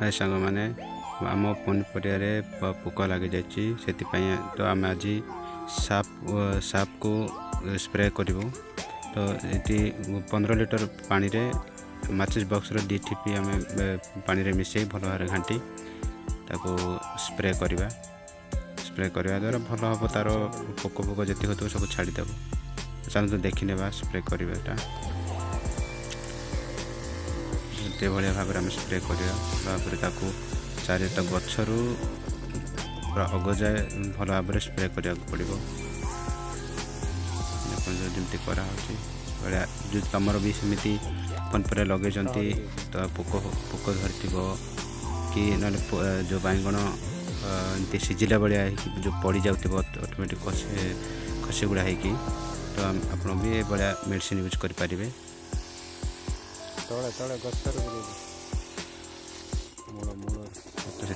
हाय सांग मैंने आम पनीपरिया पोक लग जाए तो आम आज साप को स्प्रे करूँ। तो ये 15 लीटर पानी रे माचिस बॉक्स रो 2 ठिपी आम पानी रे मिसई भल भाव घाटी ताको स्प्रे करवा द्वारा भल हम तार पोक फोक जी हो सब छाड़देव। चलते देखने स्प्रे करवाटा ये भाव में स्प्रे करवा चारिटा गचरू पूरा अग जाए भल भाव में स्प्रे करने पड़ो। जमी कराया जो तुमर भी सेमती पनीपरिया लगे तो पोक धरी कि ना जो बैगण एमती सीझिला भाया जो पड़ जाऊ ऑटोमेटिक खसी गुड़ा हो तो आप भी भाया मेडिसिन यूज करें। तो से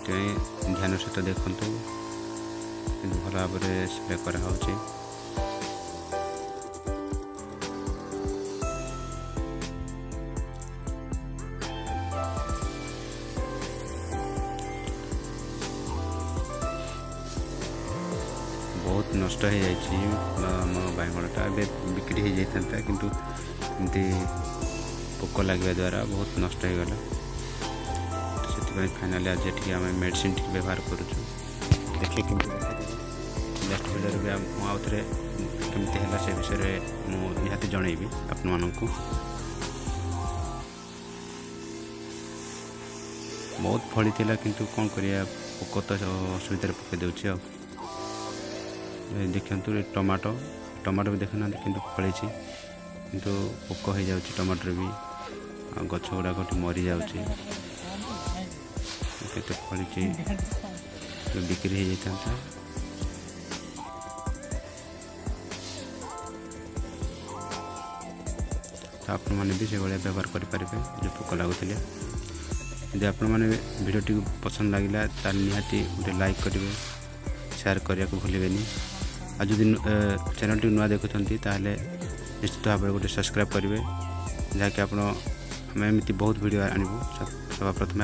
ध्यान सहित देखु भल भाव में स्प्रे कराऊँच। बहुत नष्ट हो जाम बैगणटा बिक्री हो जाता किंतु एमती पोक लगे द्वारा बहुत नष्ट हो गला। से फाइनाली आज ये आम मेडिसिन व्यवहार करुँ देखे नेक्स्ट वीडियो भी आउ थे केमती है से विषय मुझे जनइबी आपण मानू। बहुत फली थिला किंतु कौन करिया पोक तो असुविधा पकई दूसरी आ देखते टमाटो भी देखना किंतु फली किंतु पोक हो जाऊँ टमाटर भी गछ गुड़ाक मरी जाऊँचे केते फली बिक्री हो जाता। तो आपण मैंने भी से भाया व्यवहार करेंगे जो पोक लगुले। यदि आपण मैंने वीडियो पसंद लगे तो निहाती गोटे लाइक करेंगे शेयर करने को भूलें। आज जो चैनल टी नुआ देखुं निश्चित भाव में गोटे सब्सक्राइब करेंगे जहाँकि आप एमती बहुत वीडियो आणबू। सभा प्रथम